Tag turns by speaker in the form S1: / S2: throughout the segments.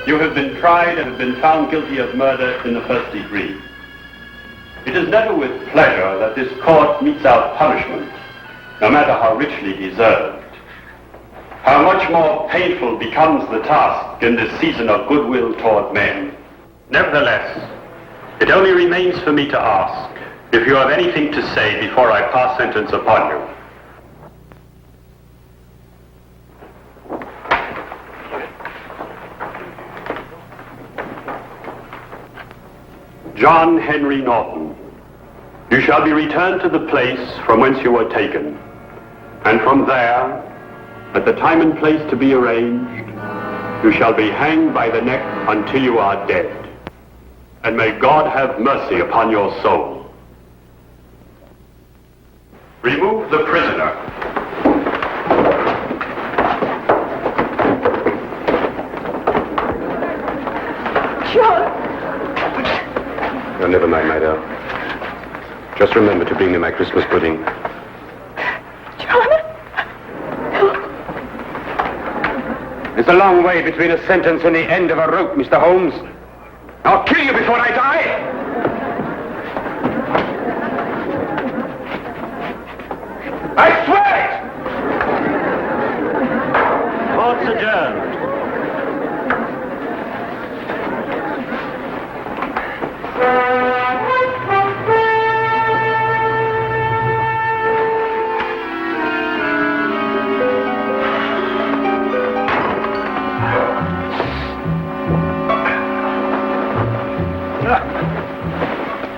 S1: You have been tried and have been found guilty of murder in the first degree. It is never with pleasure that this court metes out punishment, no matter how richly deserved. How much more painful becomes the task in this season of goodwill toward men. Nevertheless, it only remains for me to ask if you have anything to say before I pass sentence upon you. John Henry Norton, you shall be returned to the place from whence you were taken, and from there, at the time and place to be arranged, you shall be hanged by the neck until you are dead. And may God have mercy upon your soul. Remove the prisoner.
S2: John!
S3: Oh, never mind, my dear. Just remember to bring me my Christmas pudding.
S2: John!
S3: It's a long way between a sentence and the end of a rope, Mr. Holmes. I'll kill you before I die! I swear it!
S1: Court's adjourned.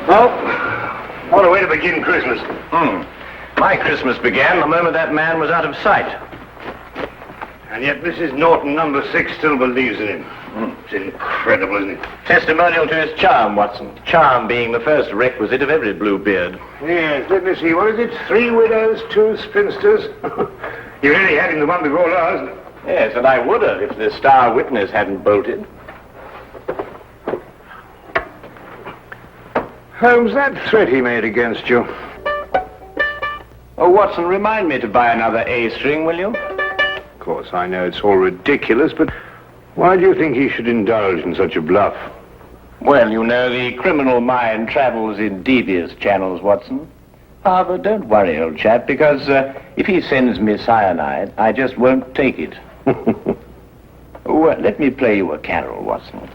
S3: Well, what a way to begin Christmas.
S4: My Christmas began the moment that man was out of sight.
S3: And yet Mrs. Norton, number 6, still believes in him. It's incredible, isn't it?
S4: Testimonial to his charm, Watson. Charm being the first requisite of every Bluebeard.
S3: Yes, let me see. What is it? 3 widows, 2 spinsters? You really had him the one before last.
S4: Yes, and I would have if the star witness hadn't bolted.
S3: Holmes, that threat he made against you.
S4: Oh, Watson, remind me to buy another A string, will you?
S3: Of course, I know it's all ridiculous, but why do you think he should indulge in such a bluff?
S4: Well, you know, the criminal mind travels in devious channels, Watson. However, don't worry, old chap, because if he sends me cyanide, I just won't take it. Well, let me play you a carol, Watson.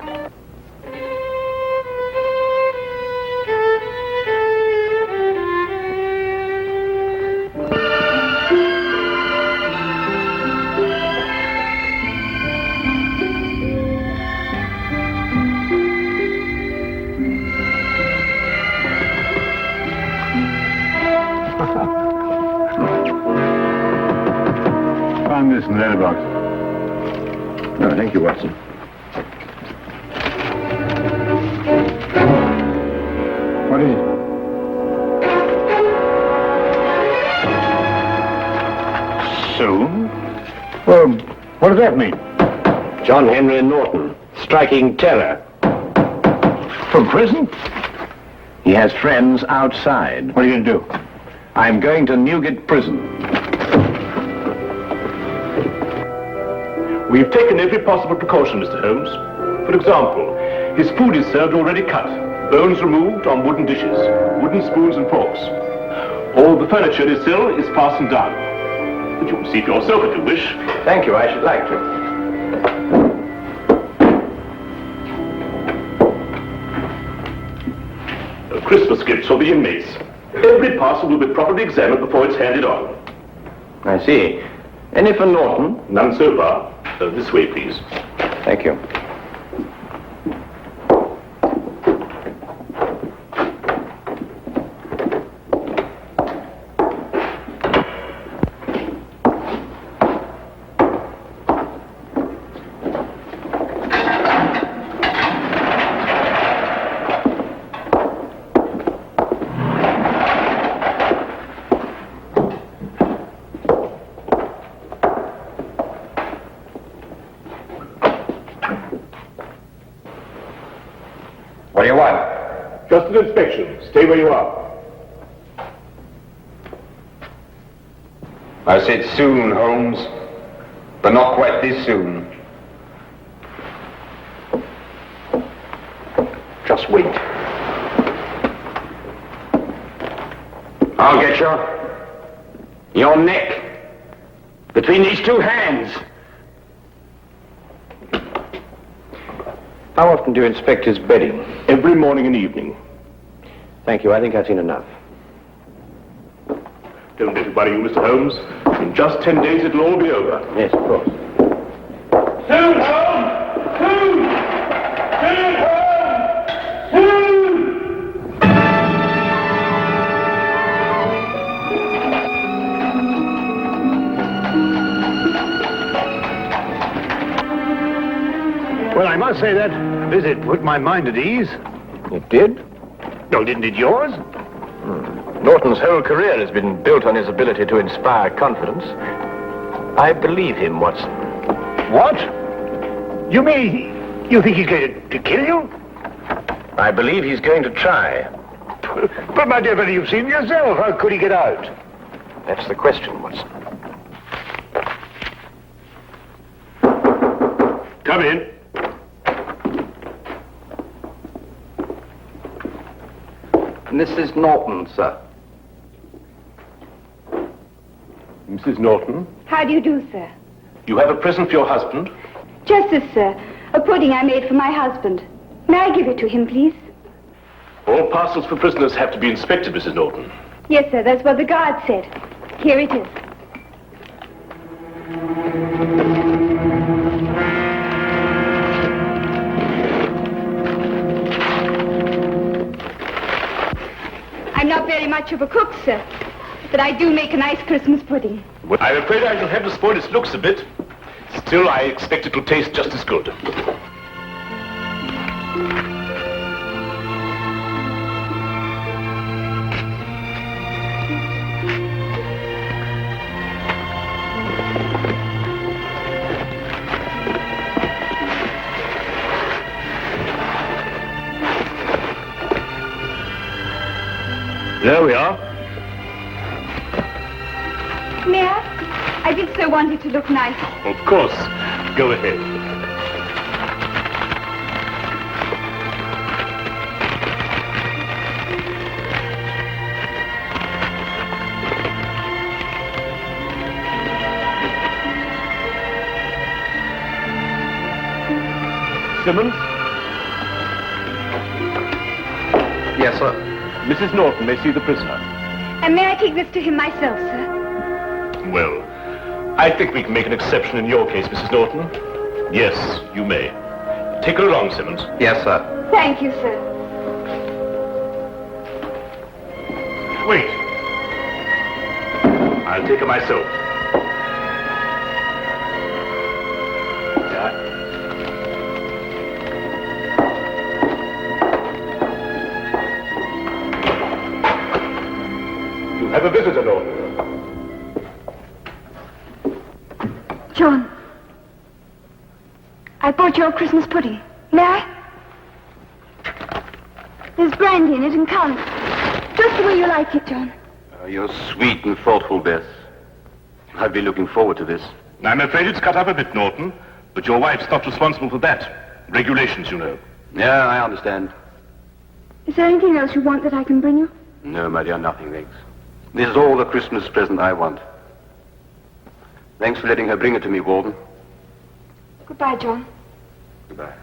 S3: Find this in the letterbox.
S4: Oh, thank you, Watson.
S3: What is it?
S4: Soon?
S3: Well, what does that mean?
S4: John Henry Norton, striking terror.
S3: From prison?
S4: He has friends outside.
S3: What are you going to do?
S4: I'm going to Newgate Prison.
S5: We've taken every possible precaution, Mr. Holmes. For example, his food is served already cut, bones removed on wooden dishes, wooden spoons and forks. All the furniture in his cell is fastened down. But you can see for yourself if you wish.
S4: Thank you, I should like to.
S5: Christmas gifts for the inmates. Every parcel will be properly examined before it's handed on.
S4: I see. Any for Norton?
S5: None so far. This way, please.
S4: Thank you.
S3: What do you want?
S5: Just an inspection. Stay where you are.
S3: I said soon, Holmes, but not quite this soon.
S5: Just wait.
S3: I'll get you. Your neck. Between these two hands.
S4: How often do you inspect his bedding?
S5: Every morning and evening.
S4: Thank you. I think I've seen enough.
S5: Don't let it worry you, Mr. Holmes. In just 10 days, it'll all be over.
S4: Yes, of course.
S1: Soon, Holmes! Soon! Soon, Holmes! Soon!
S6: Well, I must say that visit put my mind at ease.
S4: It did?
S6: No, didn't it yours?
S4: Norton's whole career has been built on his ability to inspire confidence. I believe him, Watson.
S6: What? You mean you think he's going to kill you?
S4: I believe he's going to try.
S6: But, my dear fellow, you've seen yourself. How could he get out?
S4: That's the question, Watson.
S5: Come in.
S7: Mrs. Norton, sir.
S5: Mrs. Norton,
S2: How do you do, sir?
S5: you have a present for your husband?
S2: Just this, sir. A pudding I made for my husband. May I give it to him, please?
S5: All parcels for prisoners have to be inspected, Mrs. Norton.
S2: Yes, sir. That's what the guard said. Here it is. I'm not very much of a cook, sir, but I do make a nice Christmas pudding.
S5: Well, I'm afraid I shall have to spoil its looks a bit. Still, I expect it will taste just as good. There we are.
S2: May I? I did so want it to look nice.
S5: Of course. Go ahead. Simmons?
S7: Yes, sir.
S5: Mrs. Norton may see the prisoner.
S2: And may I take this to him myself, sir?
S5: Well, I think we can make an exception in your case, Mrs. Norton. Yes, you may. Take her along, Simmons.
S7: Yes, sir.
S2: Thank you, sir.
S5: Wait. I'll take her myself. You have a visitor, Norton.
S2: John, I bought your Christmas pudding. May I? There's brandy in it and currants. Just the way you like it, John.
S3: You're sweet and thoughtful, Beth. I've been looking forward to this.
S5: I'm afraid it's cut up a bit, Norton. But your wife's not responsible for that. Regulations, you know.
S3: Yeah, I understand.
S2: Is there anything else you want that I can bring you?
S3: No, my dear, nothing, thanks. This is all the Christmas present I want. Thanks for letting her bring it to me, Warden.
S2: Goodbye, John.
S3: Goodbye.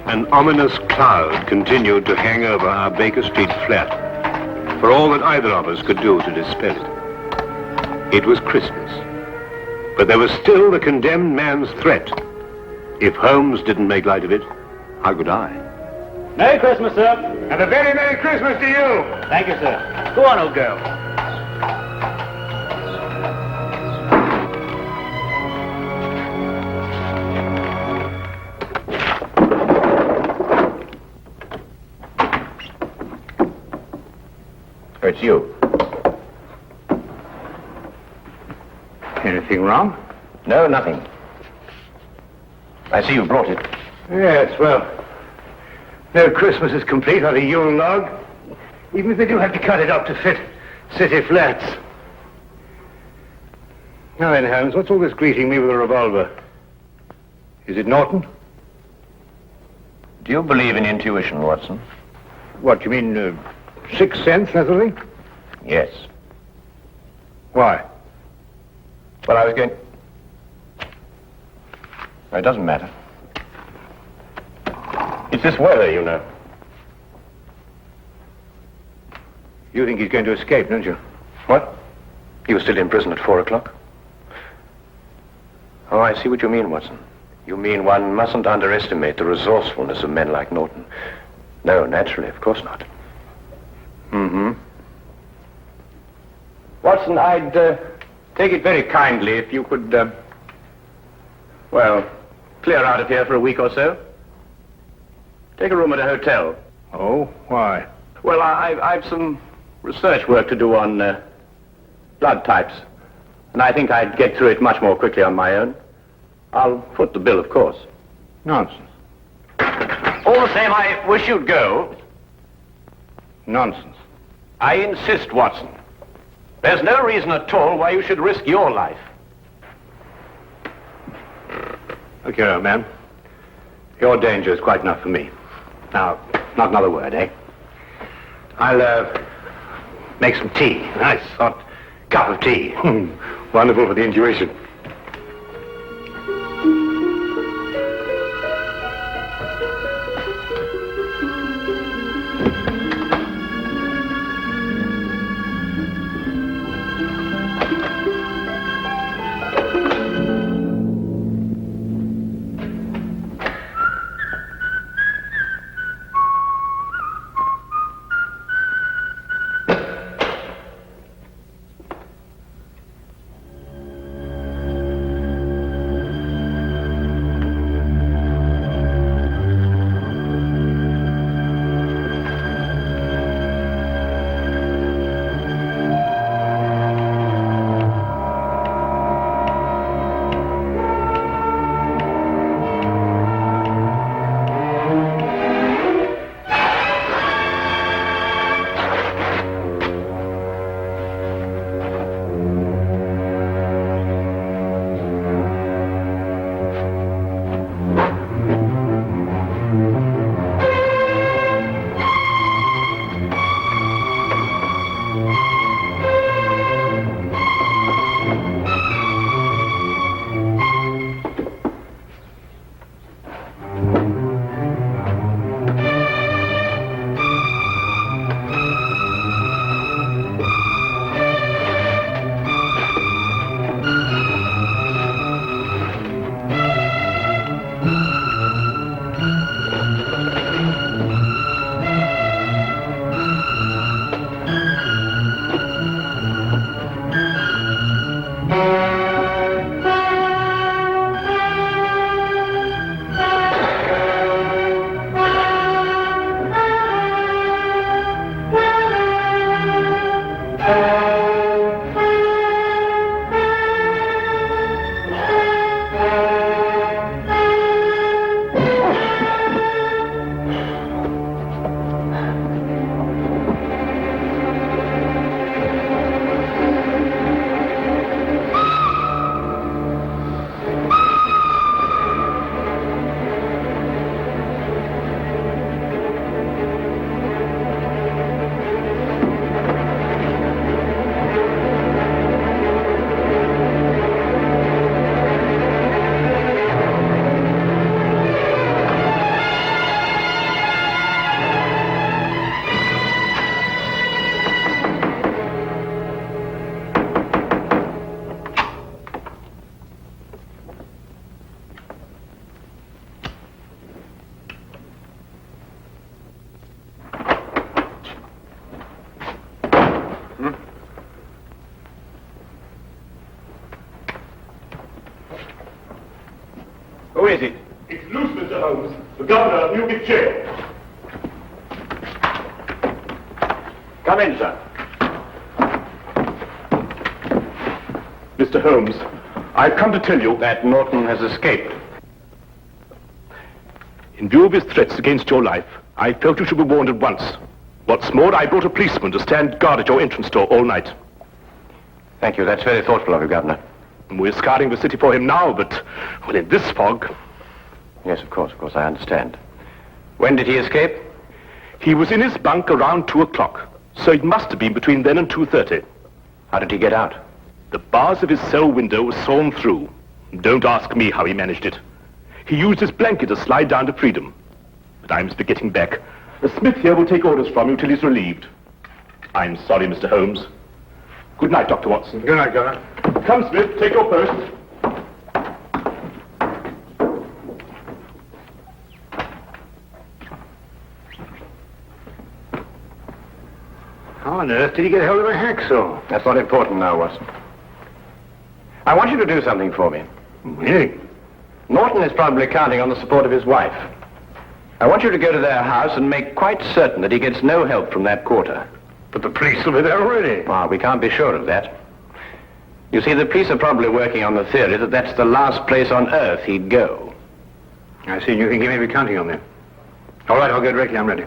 S8: An ominous cloud continued to hang over our Baker Street flat, for all that either of us could do to dispel it. It was Christmas, but there was still the condemned man's threat. If Holmes didn't make light of it, how could I?
S1: Merry Christmas, sir.
S6: And a very Merry Christmas to you.
S1: Thank you, sir. Go on, old girl.
S4: It's you.
S6: Anything wrong?
S4: No, nothing. I see you brought it.
S6: Yes, well, no Christmas is complete without a Yule log, even if they do have to cut it up to fit city flats. Now then, Holmes, what's all this greeting me with a revolver? Is it Norton?
S4: Do you believe in intuition, Watson?
S6: What, you mean sixth sense, that sort of thing?
S4: Yes.
S6: Why?
S4: Well, I was going... No, it doesn't matter. It's this weather, you know.
S6: You think he's going to escape, don't you?
S4: What? He was still in prison at 4 o'clock? Oh, I see what you mean, Watson. You mean one mustn't underestimate the resourcefulness of men like Norton. No, naturally, of course not. Mm-hmm. Watson, I'd take it very kindly if you could, well, clear out of here for a week or so. Take a room at a hotel.
S6: Oh, why?
S4: Well, I've some research work to do on blood types, and I think I'd get through it much more quickly on my own. I'll foot the bill, of course.
S6: Nonsense.
S4: All the same, I wish you'd go.
S6: Nonsense.
S4: I insist, Watson. There's no reason at all why you should risk your life.
S6: Look here, old man. Your danger is quite enough for me. Now, not another word, eh? I'll, make some tea. Nice hot cup of tea. Wonderful for the intuition.
S4: Who is it?
S5: It's loose, Mr. Holmes. The governor of Newgate Jail.
S4: Come in, sir.
S5: Mr. Holmes, I've come to tell you
S6: That Norton has escaped.
S5: in view of his threats against your life, I felt you should be warned at once. What's more, I brought a policeman to stand guard at your entrance door all night.
S6: Thank you. That's very thoughtful of you, Governor.
S5: We're scouring the city for him now, but, well, in this fog...
S6: Yes, of course, I understand. When did he escape?
S5: He was in his bunk around 2 o'clock, so it must have been between then and 2:30.
S6: How did he get out?
S5: The bars of his cell window were sawn through. Don't ask me how he managed it. He used his blanket to slide down to freedom. But I must be getting back. Smith here will take orders from you till he's relieved. I'm sorry, Mr. Holmes. Good night, Dr. Watson.
S8: Good night, Governor.
S5: Come, Smith, take your post.
S8: How on earth did he get hold of a hacksaw?
S6: That's not important now, Watson. I want you to do something for me.
S8: Really?
S6: Norton is probably counting on the support of his wife. I want you to go to their house and make quite certain that he gets no help from that quarter.
S8: But the police will be there already.
S6: Ah, we can't be sure of that. You see, the police are probably working on the theory that that's the last place on earth he'd go.
S8: I see. You think he may be counting on them. All right, I'll go directly. I'm ready.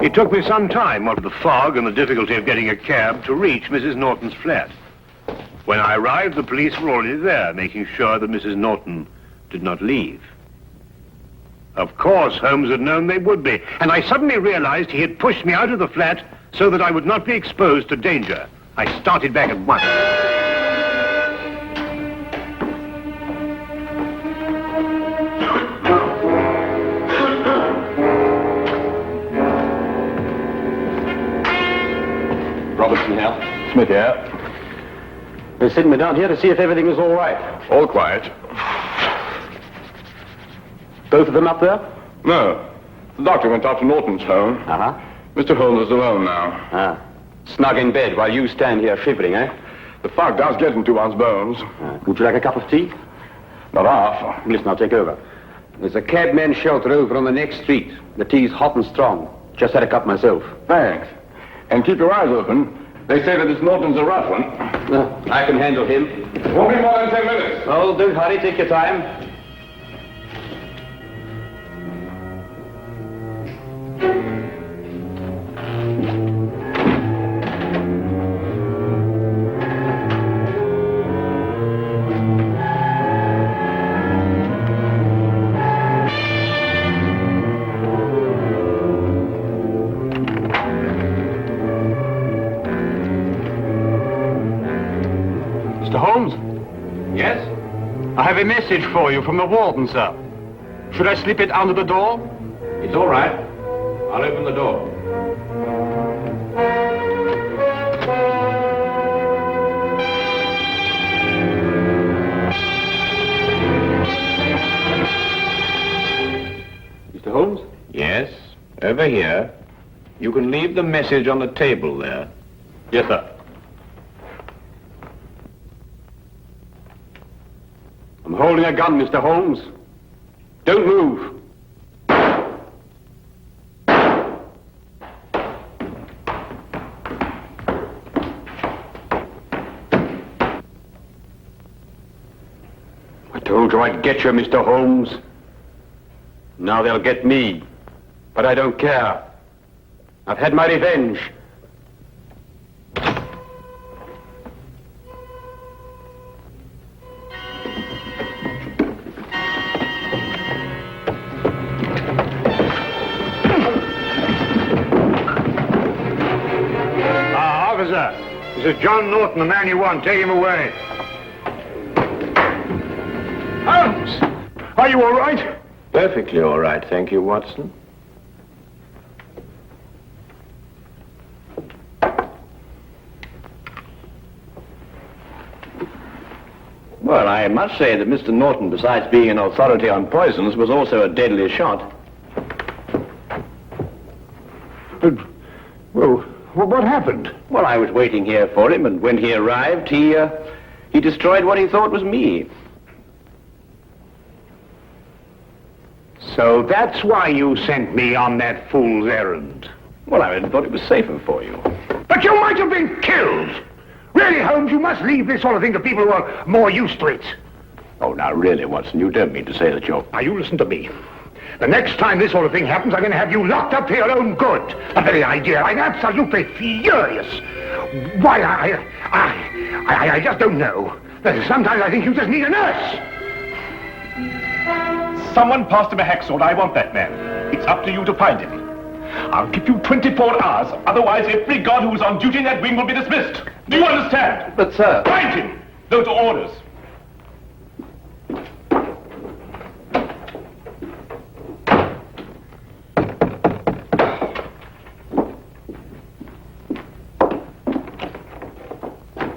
S8: It took me some time, what with the fog and the difficulty of getting a cab, to reach Mrs. Norton's flat. When I arrived, the police were already there, making sure that Mrs. Norton did not leave. Of course, Holmes had known they would be, and I suddenly realized he had pushed me out of the flat so that I would not be exposed to danger. I started back at once.
S3: Robertson here.
S5: Smith here.
S3: They sent me down here to see if everything was all right.
S5: All quiet.
S3: Both of them up there?
S5: No. The doctor went off to Norton's home.
S3: Uh-huh.
S5: Mr. Holmes is alone now.
S3: Ah. Snug in bed while you stand here shivering, eh?
S5: The fog does get into one's bones.
S3: Would you like a cup of tea?
S5: Not half.
S3: Listen, I'll take over. There's a cabman shelter over on the next street. The tea's hot and strong. Just had a cup myself.
S5: Thanks. And keep your eyes open. They say that this Norton's a rough one.
S3: I can handle him.
S5: Won't be more than 10 minutes.
S3: Oh, don't hurry. Take your time.
S9: Mr. Holmes?
S6: Yes?
S9: I have a message for you from the warden, sir. Should I slip it under the door?
S6: It's all right. I'll open the door.
S3: Mr. Holmes?
S6: Yes, over here. You can leave the message on the table there.
S3: Yes, sir. I'm holding a gun, Mr. Holmes. Don't move. I told you I'd get you, Mr. Holmes. Now they'll get me. But I don't care. I've had my revenge.
S6: This is John Norton, the man you want. Take him away. Holmes! Are you all right?
S4: Perfectly all right, thank you, Watson. Well, I must say that Mr. Norton, besides being an authority on poisons, was also a deadly shot.
S6: Well, what happened?
S4: Well, I was waiting here for him, and when he arrived, he destroyed what he thought was me.
S6: So that's why you sent me on that fool's errand.
S4: Well, I thought it was safer for you.
S6: But you might have been killed! Really, Holmes, you must leave this sort of thing to people who are more used to it.
S4: Oh, now, really, Watson, you don't mean to say that you're...
S6: Now, you listen to me. The next time this sort of thing happens, I'm going to have you locked up for your own good. The very idea, I'm absolutely furious. Why, I just don't know. Sometimes I think you just need a nurse.
S5: Someone passed him a hacksaw. I want that man. It's up to you to find him. I'll give you 24 hours. Otherwise, every guard who is on duty in that wing will be dismissed. Do you understand?
S7: But, sir...
S5: Find him! Those are orders.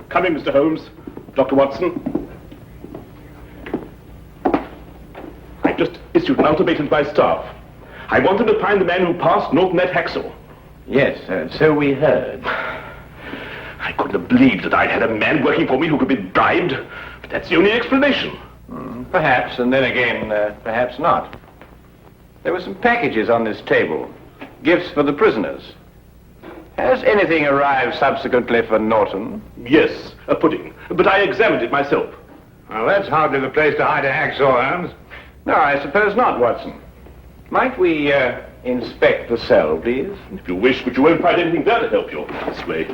S5: Come in, Mr. Holmes. Dr. Watson. I just issued an ultimatum to my staff. I want them to find the man who passed Norton that hacksaw.
S4: Yes, so we heard.
S5: I couldn't have believed that I'd had a man working for me who could be bribed, but that's the only explanation.
S4: Perhaps, and then again, perhaps not. There were some packages on this table. Gifts for the prisoners. Has anything arrived subsequently for Norton?
S5: Yes, a pudding, but I examined it myself.
S6: Well, that's hardly the place to hide a hacksaw, Holmes.
S4: No, I suppose not, Watson. Might we, inspect the cell, please?
S5: If you wish, but you won't find anything there to help you. This way.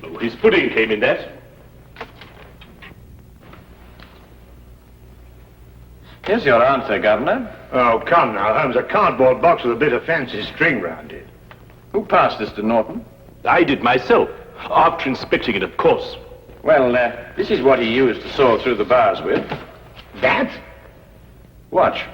S5: Oh, his pudding came in that.
S4: Here's your answer, Governor.
S6: Oh, come now, Holmes. A cardboard box with a bit of fancy string round it.
S4: Who passed this to Norton?
S5: I did myself, after inspecting it, of course.
S4: Well, this is what he used to saw through the bars with.
S6: That?
S4: Watch.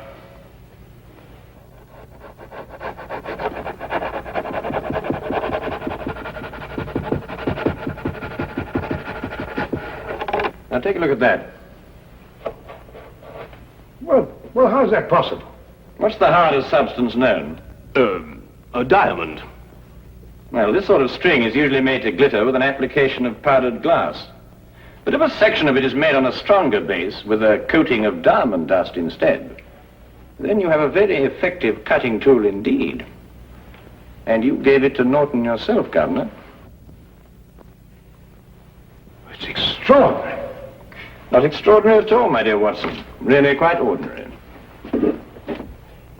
S4: Now take a look at that.
S6: Well, how's that possible?
S4: What's the hardest substance known?
S5: A diamond.
S4: Well, this sort of string is usually made to glitter with an application of powdered glass. But if a section of it is made on a stronger base with a coating of diamond dust instead, then you have a very effective cutting tool indeed. And you gave it to Norton yourself, Governor.
S6: It's extraordinary.
S4: Not extraordinary at all, my dear Watson. Really quite ordinary.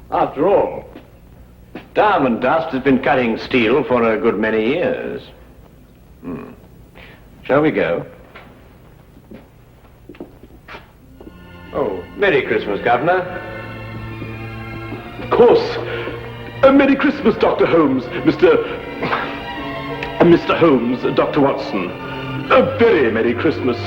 S4: After all, diamond dust has been cutting steel for a good many years. Shall we go? Oh, Merry Christmas, Governor.
S5: Of course. Merry Christmas, Dr. Holmes, Mr. Holmes, Dr. Watson. A very Merry Christmas.